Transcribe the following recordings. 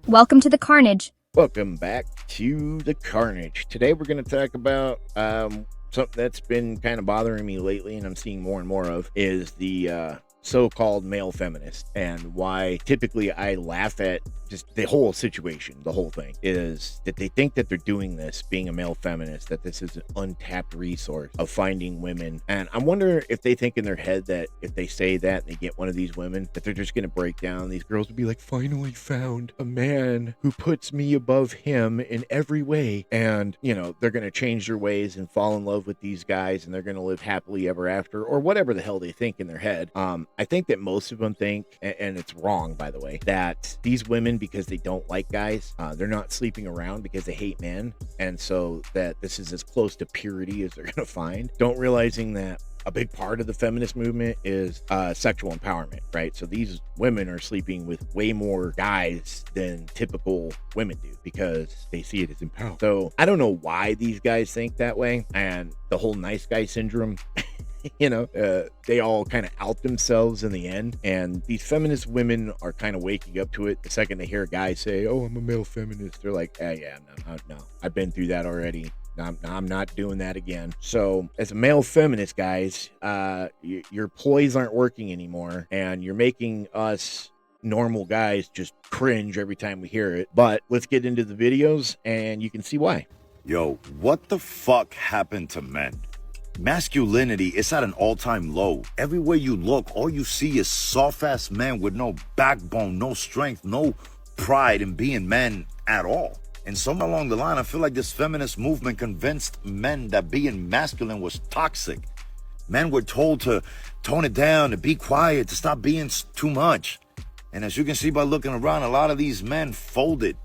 Welcome to the carnage. Welcome back to the carnage. Today we're going to talk about something that's been kind of bothering me lately, and I'm seeing more and more of, is the so-called male feminist, and why typically I laugh at just the whole situation. The whole thing is that they think that they're doing this, being a male feminist, that this is an untapped resource of finding women. And I wonder if they think in their head that if they say that and they get one of these women, that they're just going to break down. These girls will be like, finally found a man who puts me above him in every way. And, you know, they're going to change their ways and fall in love with these guys, and they're going to live happily ever after, or whatever the hell they think in their head. I think that most of them think, and it's wrong, by the way, that these women, because they don't like guys, they're not sleeping around because they hate men, and so that this is as close to purity as they're going to find, don't realizing that a big part of the feminist movement is sexual empowerment, right? So these women are sleeping with way more guys than typical women do because they see it as empowerment. So I don't know why these guys think that way, and the whole nice guy syndrome, you know, they all kind of out themselves in the end. And these feminist women are kind of waking up to it the second they hear a guy say, oh, I'm a male feminist. They're like, yeah, no, I've been through that already. I'm not doing that again. So as a male feminist, guys, your ploys aren't working anymore, and you're making us normal guys just cringe every time we hear it. But let's get into the videos and you can see why. Yo, what the fuck happened to men? Masculinity is at an all-time low. Everywhere you look, all you see is soft-ass men with no backbone, no strength, no pride in being men at all. And somewhere along the line, I feel like this feminist movement convinced men that being masculine was toxic. Men were told to tone it down, to be quiet, to stop being too much. And as you can see by looking around, a lot of these men folded.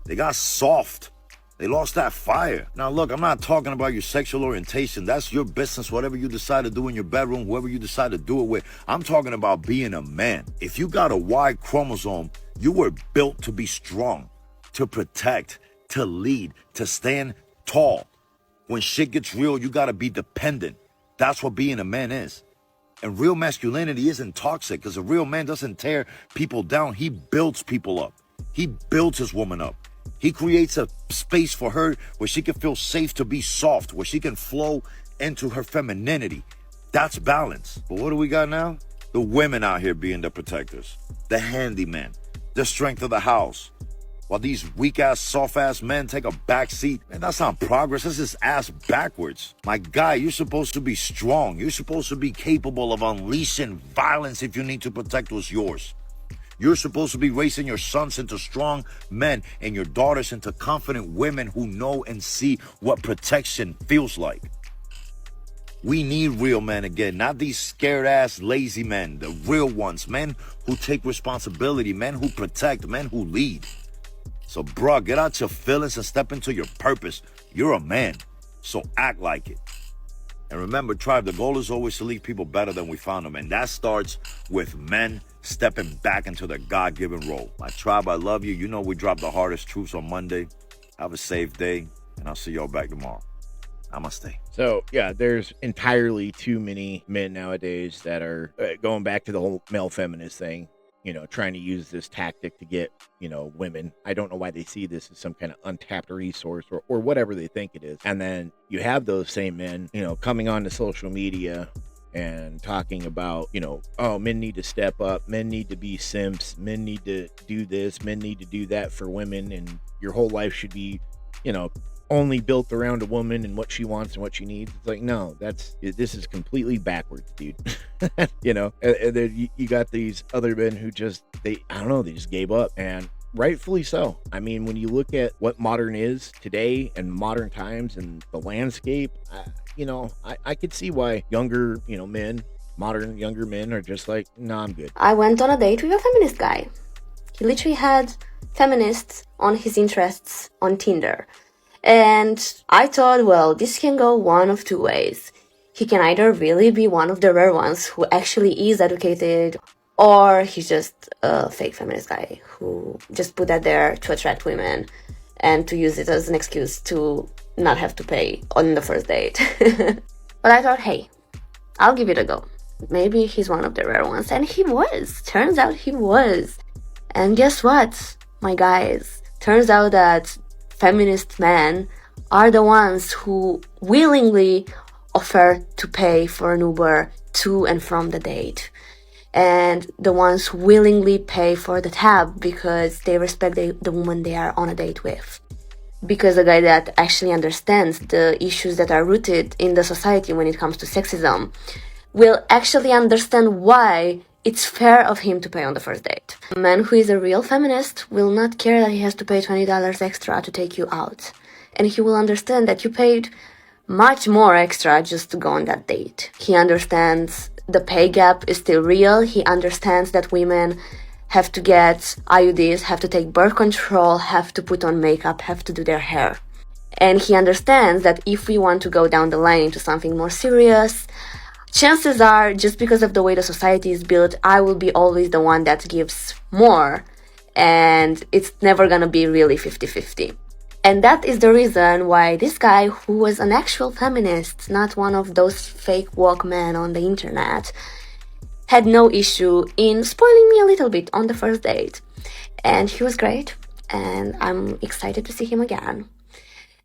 They got soft. They lost that fire. Now, look, I'm not talking about your sexual orientation. That's your business, whatever you decide to do in your bedroom, whoever you decide to do it with. I'm talking about being a man. If you got a Y chromosome, you were built to be strong, to protect, to lead, to stand tall. When shit gets real, you got to be dependent. That's what being a man is. And real masculinity isn't toxic, because a real man doesn't tear people down. He builds people up. He builds his woman up. He creates a space for her where she can feel safe to be soft, where she can flow into her femininity. That's balance. But what do we got now? The women out here being the protectors, the handyman, the strength of the house. While these weak-ass, soft-ass men take a back seat. Man, that's not progress. That's just ass backwards. My guy, you're supposed to be strong. You're supposed to be capable of unleashing violence if you need to protect what's yours. You're supposed to be raising your sons into strong men and your daughters into confident women who know and see what protection feels like. We need real men again, not these scared-ass, lazy men. The real ones, men who take responsibility, men who protect, men who lead. So, bruh, get out your feelings and step into your purpose. You're a man, so act like it. And remember, tribe, the goal is always to leave people better than we found them. And that starts with men stepping back into their God-given role. My tribe, I love you. You know we drop the hardest truths on Monday. Have a safe day, and I'll see y'all back tomorrow. Namaste. So, yeah, there's entirely too many men nowadays that are going back to the whole male feminist thing, you know, trying to use this tactic to get, you know, women. I don't know why they see this as some kind of untapped resource or whatever they think it is. And then you have those same men, you know, coming onto social media and talking about, you know, oh, men need to step up, men need to be simps, men need to do this, men need to do that for women, and your whole life should be, you know, only built around a woman and what she wants and what she needs. It's like, no, this is completely backwards, dude. You know, and then you got these other men who just, they just gave up, and rightfully so. I mean, when you look at what modern is today and modern times and the landscape, you know, I could see why younger, you know, men, modern younger men are just like, nah, I'm good. I went on a date with a feminist guy. He literally had feminists on his interests on Tinder. And I thought, well, this can go one of two ways. He can either really be one of the rare ones who actually is educated, or he's just a fake feminist guy who just put that there to attract women and to use it as an excuse to not have to pay on the first date. But I thought, hey, I'll give it a go. Maybe he's one of the rare ones. And he was. Turns out he was. And guess what? My guys, turns out that feminist men are the ones who willingly offer to pay for an Uber to and from the date. And the ones who willingly pay for the tab because they respect the woman they are on a date with. Because a guy that actually understands the issues that are rooted in the society when it comes to sexism will actually understand why it's fair of him to pay on the first date. A man who is a real feminist will not care that he has to pay $20 extra to take you out. And he will understand that you paid much more extra just to go on that date. He understands the pay gap is still real. He understands that women have to get IUDs, have to take birth control, have to put on makeup, have to do their hair. And he understands that if we want to go down the line into something more serious, chances are, just because of the way the society is built, I will be always the one that gives more. And it's never gonna be really 50-50. And that is the reason why this guy, who was an actual feminist, not one of those fake woke men on the internet, had no issue in spoiling me a little bit on the first date. And he was great, and I'm excited to see him again.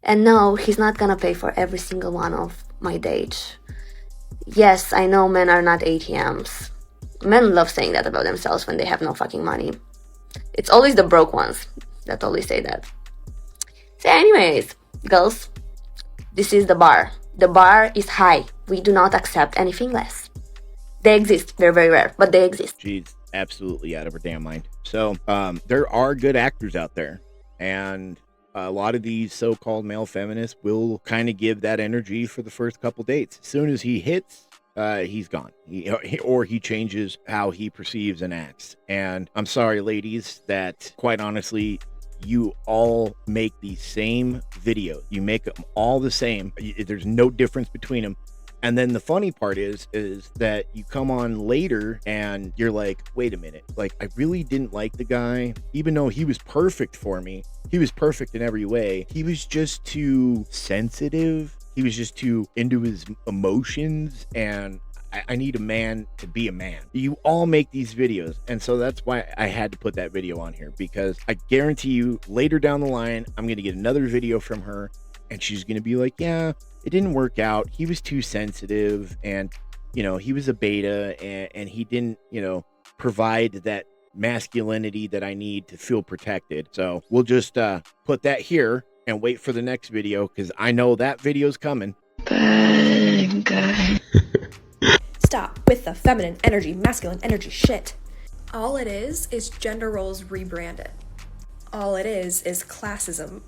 And no, he's not gonna pay for every single one of my dates. Yes, I know men are not ATMs. Men love saying that about themselves when they have no fucking money. It's always the broke ones that always say that. So anyways, girls, this is the bar. The bar is high. We do not accept anything less. They exist. They're very rare, but they exist. She's absolutely out of her damn mind. So there are good actors out there, and a lot of these so-called male feminists will kind of give that energy for the first couple dates. As soon as he hits, he's gone. He changes how he perceives and acts. And I'm sorry, ladies, that quite honestly, you all make the same video. You make them all the same. There's no difference between them. And then the funny part is that you come on later and you're like, wait a minute, like I really didn't like the guy, even though he was perfect for me. He was perfect in every way. He was just too sensitive. He was just too into his emotions, and I need a man to be a man. You all make these videos, and so that's why I had to put that video on here, because I guarantee you later down the line, I'm going to get another video from her, and she's going to be like, yeah, it didn't work out. He was too sensitive, and, you know, he was a beta, and he didn't, you know, provide that masculinity that I need to feel protected. So we'll just put that here and wait for the next video, because I know that video's coming. Bad guy. Stop with the feminine energy, masculine energy shit. All it is gender roles rebranded. All it is classism.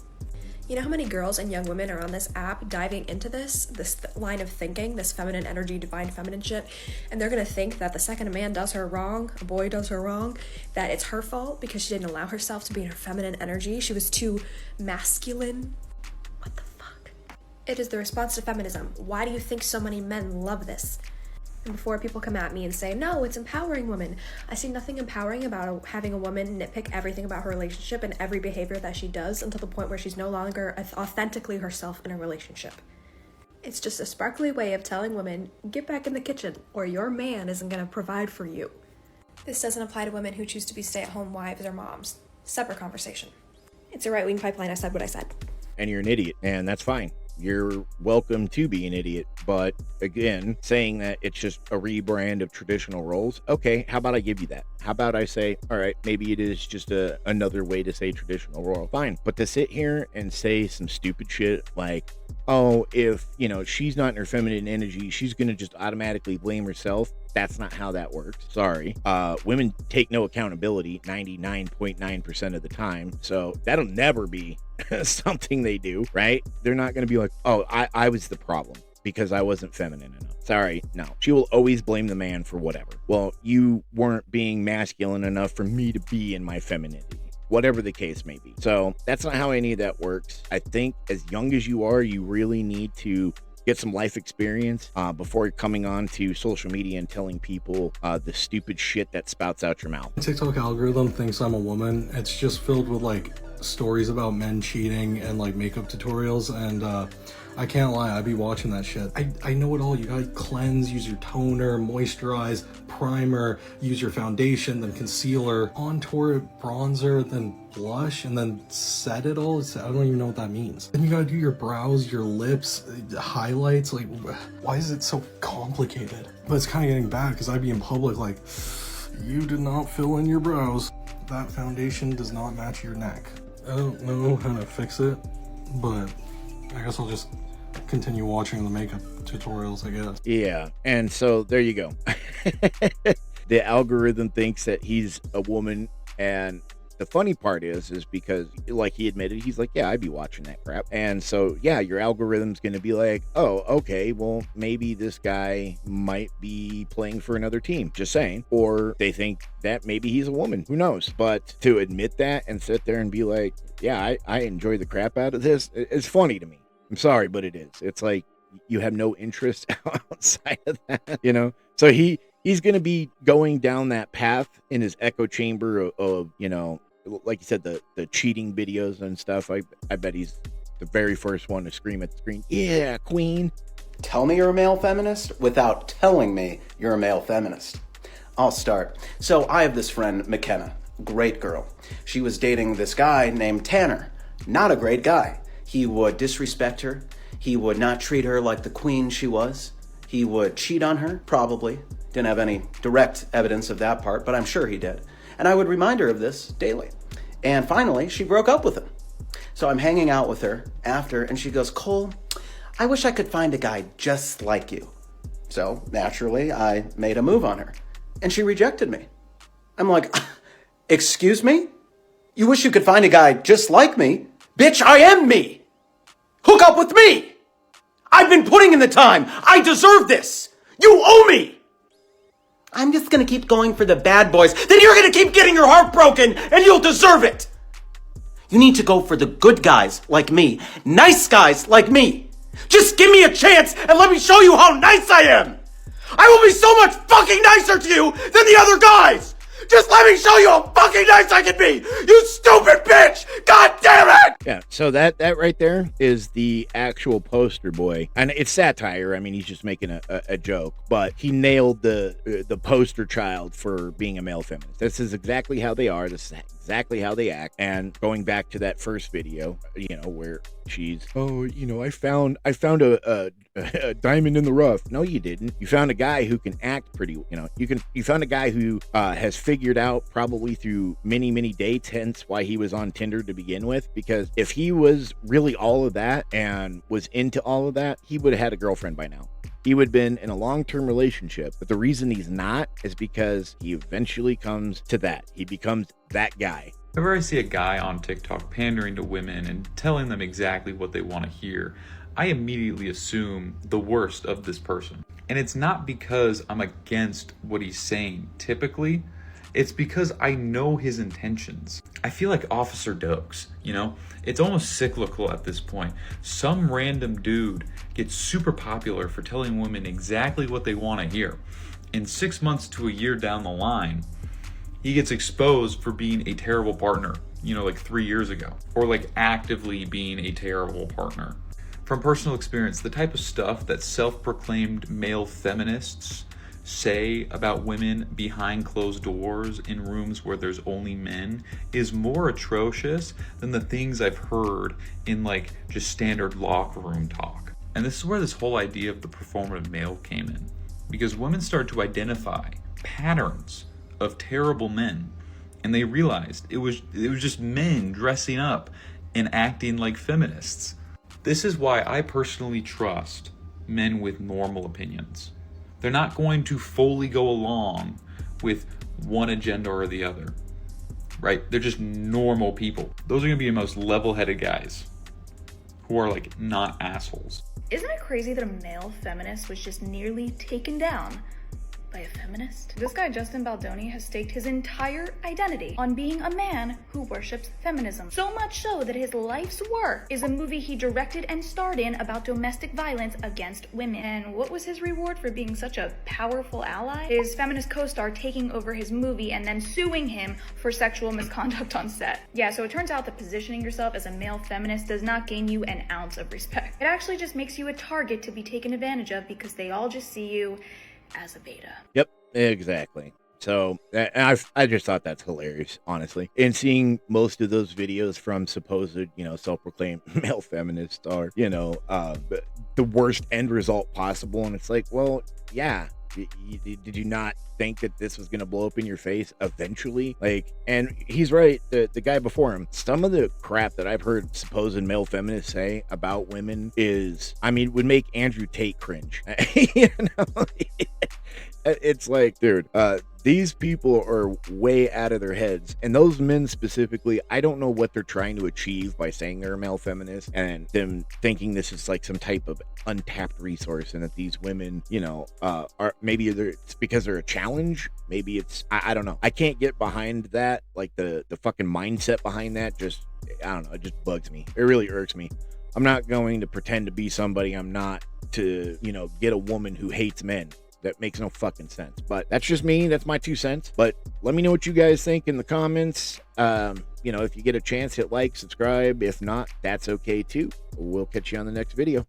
You know how many girls and young women are on this app diving into this line of thinking, this feminine energy, divine feminine shit, and they're gonna think that the second a man does her wrong, a boy does her wrong, that it's her fault because she didn't allow herself to be in her feminine energy. She was too masculine. What the fuck? It is the response to feminism. Why do you think so many men love this? And before people come at me and say, no, it's empowering women, I see nothing empowering about having a woman nitpick everything about her relationship and every behavior that she does until the point where she's no longer authentically herself in a relationship. It's just a sparkly way of telling women, get back in the kitchen, or your man isn't going to provide for you. This doesn't apply to women who choose to be stay-at-home wives or moms. Separate conversation. It's a right-wing pipeline. I said what I said. And you're an idiot, and that's fine. You're welcome to be an idiot, but again, saying that it's just a rebrand of traditional roles, okay, how about I give you that? How about I say, all right, maybe it is just another way to say traditional role, fine. But to sit here and say some stupid shit like, oh, if, you know, she's not in her feminine energy, she's gonna just automatically blame herself. That's not how that works. Sorry. Women take no accountability 99.9% of the time, so that'll never be something they do, right? They're not going to be like, oh, I was the problem because I wasn't feminine enough. Sorry, no. She will always blame the man for whatever. Well, you weren't being masculine enough for me to be in my femininity. Whatever the case may be. So that's not how any of that works. I think as young as you are, you really need to get some life experience before coming on to social media and telling people the stupid shit that spouts out your mouth. The TikTok algorithm thinks I'm a woman. It's just filled with like stories about men cheating and like makeup tutorials, and I can't lie, I'd be watching that shit. I know it all. You gotta cleanse, use your toner, moisturize, primer, use your foundation, then concealer, contour, bronzer, then blush, and then set it all. I don't even know what that means. Then you gotta do your brows, your lips, highlights. Like, why is it so complicated? But it's kind of getting bad because I'd be in public like, you did not fill in your brows. That foundation does not match your neck. I don't know how to fix it, but I guess I'll just continue watching the makeup tutorials, I guess. Yeah, and so there you go. The algorithm thinks that he's a woman, and the funny part is because, like he admitted, he's like, yeah, I'd be watching that crap. And so, yeah, your algorithm's going to be like, oh, okay, well, maybe this guy might be playing for another team, just saying. Or they think that maybe he's a woman, who knows? But to admit that and sit there and be like, yeah, I enjoy the crap out of this, it's funny to me. I'm sorry, but it is. It's like you have no interest outside of that, you know? So he's going to be going down that path in his echo chamber of, you know, like you said, the cheating videos and stuff. I bet he's the very first one to scream at the screen, yeah, queen. Tell me you're a male feminist without telling me you're a male feminist. I'll start. So I have this friend, McKenna, great girl. She was dating this guy named Tanner, not a great guy. He would disrespect her. He would not treat her like the queen she was. He would cheat on her, probably. Didn't have any direct evidence of that part, but I'm sure he did. And I would remind her of this daily. And finally, she broke up with him. So I'm hanging out with her after, and she goes, Cole, I wish I could find a guy just like you. So naturally, I made a move on her. And she rejected me. I'm like, excuse me? You wish you could find a guy just like me? Bitch, I am me! Hook up with me! I've been putting in the time! I deserve this! You owe me! I'm just gonna keep going for the bad boys, then you're gonna keep getting your heart broken, and you'll deserve it! You need to go for the good guys like me, nice guys like me. Just give me a chance and let me show you how nice I am! I will be so much fucking nicer to you than the other guys! Just let me show you how fucking nice I can be! You stupid bitch! God damn it! Yeah, so that right there is the actual poster boy. And it's satire. I mean, he's just making a joke. But he nailed the poster child for being a male feminist. This is exactly how they are. This is exactly how they act. And going back to that first video, you know, where she's, oh, you know, I found a diamond in the rough. No, you didn't. You found a guy who can act pretty, you know, you found a guy who has figured out probably through many dates, hence why he was on Tinder to begin with. Because if he was really all of that and was into all of that, he would have had a girlfriend by now. He would have been in a long-term relationship. But the reason he's not is because he eventually comes to that. He becomes that guy. Whenever I see a guy on TikTok pandering to women and telling them exactly what they want to hear, I immediately assume the worst of this person. And it's not because I'm against what he's saying. Typically, it's because I know his intentions. I feel like Officer Dokes, you know? It's almost cyclical at this point. Some random dude gets super popular for telling women exactly what they want to hear. And 6 months to a year down the line, he gets exposed for being a terrible partner, you know, like 3 years ago. Or like actively being a terrible partner. From personal experience, the type of stuff that self-proclaimed male feminists say about women behind closed doors in rooms where there's only men is more atrocious than the things I've heard in like just standard locker room talk. And this is where this whole idea of the performative male came in, because women started to identify patterns of terrible men, and they realized it was just men dressing up and acting like feminists. This is why I personally trust men with normal opinions. They're not going to fully go along with one agenda or the other, right? They're just normal people. Those are going to be the most level-headed guys who are like not assholes. Isn't it crazy that a male feminist was just nearly taken down by a feminist? This guy Justin Baldoni has staked his entire identity on being a man who worships feminism. So much so that his life's work is a movie he directed and starred in about domestic violence against women. And what was his reward for being such a powerful ally? His feminist co-star taking over his movie and then suing him for sexual misconduct on set. Yeah, so it turns out that positioning yourself as a male feminist does not gain you an ounce of respect. It actually just makes you a target to be taken advantage of because they all just see you as a beta. Yep, exactly. So I just thought that's hilarious, honestly. And seeing most of those videos from supposed, self-proclaimed male feminists are, the worst end result possible. And it's like, well, yeah. Did you not think that this was going to blow up in your face eventually? And he's right. The guy before him, some of the crap that I've heard supposed male feminists say about women would make Andrew Tate cringe. It's like, dude, these people are way out of their heads. And those men specifically, I don't know what they're trying to achieve by saying they're a male feminist and them thinking this is like some type of untapped resource and that these women, are maybe it's because they're a challenge. Maybe it's, I don't know. I can't get behind that. Like the fucking mindset behind that I don't know. It just bugs me. It really irks me. I'm not going to pretend to be somebody I'm not to, get a woman who hates men. That makes no fucking sense. But that's just me. That's my 2 cents. But let me know what you guys think in the comments. If you get a chance, hit like, subscribe. If not, that's okay too. We'll catch you on the next video.